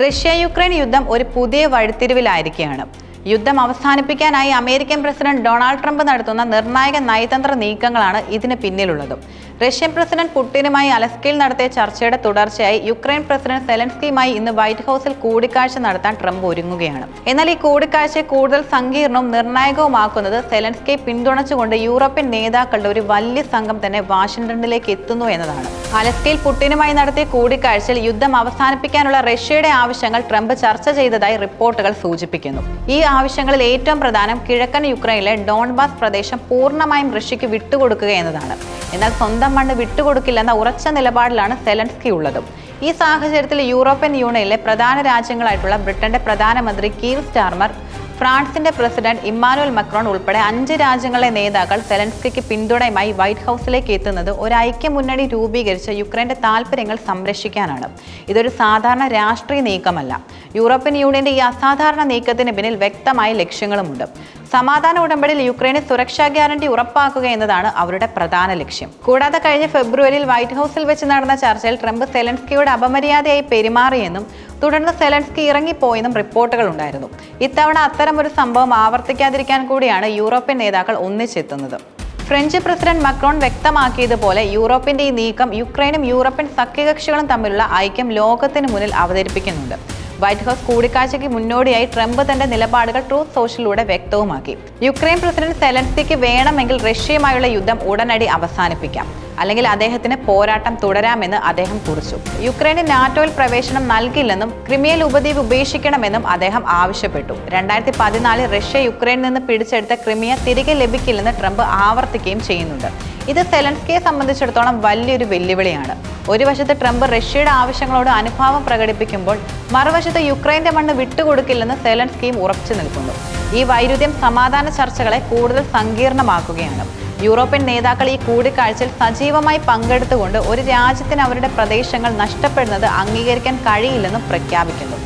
Russia Ukraine യുദ്ധം ഒരു പുതിയ വഴിത്തിരിവിലായിരിക്കുകയാണ്. യുദ്ധം അവസാനിപ്പിക്കാനായി അമേരിക്കൻ പ്രസിഡന്റ് ഡൊണാൾഡ് ട്രംപ് നടത്തുന്ന നിർണായക നയതന്ത്ര നീക്കങ്ങളാണ് ഇതിന് പിന്നിലുള്ളത്. റഷ്യൻ പ്രസിഡന്റ് പുടിനുമായി അലസ്കയിൽ നടത്തിയ ചർച്ചയുടെ തുടർച്ചയായി യുക്രൈൻ പ്രസിഡന്റ് സെലൻസ്കിയുമായി ഇന്ന് വൈറ്റ് ഹൌസിൽ കൂടിക്കാഴ്ച നടത്താൻ ട്രംപ് ഒരുങ്ങുകയാണ്. എന്നാൽ ഈ കൂടിക്കാഴ്ചയെ കൂടുതൽ സങ്കീർണവും നിർണായകവുമാക്കുന്നത് സെലൻസ്കിയെ പിന്തുണച്ചുകൊണ്ട് യൂറോപ്യൻ നേതാക്കളുടെ ഒരു വലിയ സംഘം തന്നെ വാഷിംഗ്ടണിലേക്ക് എത്തുന്നു എന്നതാണ്. അലസ്കയിൽ പുടിനുമായി നടത്തിയ കൂടിക്കാഴ്ചയിൽ യുദ്ധം അവസാനിപ്പിക്കാനുള്ള റഷ്യയുടെ ആവശ്യങ്ങൾ ട്രംപ് ചർച്ച ചെയ്തതായി റിപ്പോർട്ടുകൾ സൂചിപ്പിക്കുന്നു. ഈ ആവശ്യങ്ങളിൽ ഏറ്റവും പ്രധാനം കിഴക്കൻ യുക്രൈനിലെ ഡോൺബാസ് പ്രദേശം പൂർണ്ണമായും റഷ്യക്ക് വിട്ടുകൊടുക്കുക എന്നതാണ്. എന്നാൽ സ്വന്തം മണ്ണ് വിട്ടുകൊടുക്കില്ലെന്ന ഉറച്ച നിലപാടിലാണ് സെലൻസ്കി ഉള്ളത്. ഈ സാഹചര്യത്തിൽ യൂറോപ്യൻ യൂണിയനിലെ പ്രധാന രാജ്യങ്ങളായിട്ടുള്ള ബ്രിട്ടന്റെ പ്രധാനമന്ത്രി കീർ സ്റ്റാർമർ, ഫ്രാൻസിന്റെ പ്രസിഡന്റ് ഇമ്മാനുവൽ മക്രോൺ ഉൾപ്പെടെ 5 രാജ്യങ്ങളിലെ നേതാക്കൾ സെലൻസ്കിക്ക് പിന്തുണയുമായി വൈറ്റ് ഹൌസിലേക്ക് എത്തുന്നത് ഒരു ഐക്യമുന്നണി രൂപീകരിച്ച് യുക്രൈന്റെ താൽപ്പര്യങ്ങൾ സംരക്ഷിക്കാനാണ്. ഇതൊരു സാധാരണ രാഷ്ട്രീയ നീക്കമല്ല. യൂറോപ്യൻ യൂണിയന്റെ ഈ അസാധാരണ നീക്കത്തിന് പിന്നിൽ വ്യക്തമായ ലക്ഷ്യങ്ങളുമുണ്ട്. സമാധാന ഉടമ്പടിയിൽ യുക്രൈന് സുരക്ഷാ ഗ്യാരണ്ടി ഉറപ്പാക്കുക എന്നതാണ് അവരുടെ പ്രധാന ലക്ഷ്യം. കൂടാതെ കഴിഞ്ഞ ഫെബ്രുവരിയിൽ വൈറ്റ് ഹൌസിൽ വെച്ച് നടന്ന ചർച്ചയിൽ ട്രംപ് സെലൻസ്കിയോട് അപമര്യാദയായി പെരുമാറിയെന്നും തുടർന്ന് സെലൻസ്കി ഇറങ്ങിപ്പോയെന്നും റിപ്പോർട്ടുകൾ ഉണ്ടായിരുന്നു. ഇത്തവണ അത്തരമൊരു സംഭവം ആവർത്തിക്കാതിരിക്കാൻ കൂടിയാണ് യൂറോപ്യൻ നേതാക്കൾ ഒന്നിച്ചെത്തുന്നത്. ഫ്രഞ്ച് പ്രസിഡന്റ് മക്രോൺ വ്യക്തമാക്കിയതുപോലെ യൂറോപ്പിന്റെ ഈ നീക്കം യുക്രൈനും യൂറോപ്യൻ സഖ്യകക്ഷികളും തമ്മിലുള്ള ഐക്യം ലോകത്തിന് മുന്നിൽ അവതരിപ്പിക്കുന്നുണ്ട്. വൈറ്റ് ഹൌസ് കൂടിക്കാഴ്ചയ്ക്ക് മുന്നോടിയായി ട്രംപ് തന്റെ നിലപാടുകൾ ട്രൂത്ത് സോഷ്യലിലൂടെ വ്യക്തവുമാക്കി. യുക്രൈൻ പ്രസിഡന്റ് സെലൻസ്കിക്ക് വേണമെങ്കിൽ റഷ്യയുമായുള്ള യുദ്ധം ഉടനടി അവസാനിപ്പിക്കാം, അല്ലെങ്കിൽ അദ്ദേഹത്തിന് പോരാട്ടം തുടരാമെന്ന് അദ്ദേഹം കുറിച്ചു. യുക്രൈന് നാറ്റോയിൽ പ്രവേശനം നൽകില്ലെന്നും ക്രിമിയൻ ഉപദ്വീപ് ഉപേക്ഷിക്കണമെന്നും അദ്ദേഹം ആവശ്യപ്പെട്ടു. 2014 റഷ്യ യുക്രൈനിൽ നിന്ന് പിടിച്ചെടുത്ത ക്രിമിയ തിരികെ ലഭിക്കില്ലെന്ന് ട്രംപ് ആവർത്തിക്കുകയും ചെയ്യുന്നുണ്ട്. ഇത് സെലൻസ്കിയെ സംബന്ധിച്ചിടത്തോളം വലിയൊരു വെല്ലുവിളിയാണ്. ഒരു വശത്ത് ട്രംപ് റഷ്യയുടെ ആവശ്യങ്ങളോട് അനുഭാവം പ്രകടിപ്പിക്കുമ്പോൾ മറുവശത്ത് യുക്രൈന്റെ മണ്ണ് വിട്ടുകൊടുക്കില്ലെന്ന് സെലൻസ്കിയും ഉറച്ചു നിൽക്കുന്നു. ഈ വൈരുദ്ധ്യം സമാധാന ചർച്ചകളെ കൂടുതൽ സങ്കീർണമാക്കുകയാണ്. യൂറോപ്യൻ നേതാക്കൾ ഈ കൂടിക്കാഴ്ചയിൽ സജീവമായി പങ്കെടുത്തുകൊണ്ട് ഒരു രാജ്യത്തിന് അവരുടെ പ്രദേശങ്ങൾ നഷ്ടപ്പെടുന്നത് അംഗീകരിക്കാൻ കഴിയില്ലെന്നും പ്രഖ്യാപിക്കുന്നു.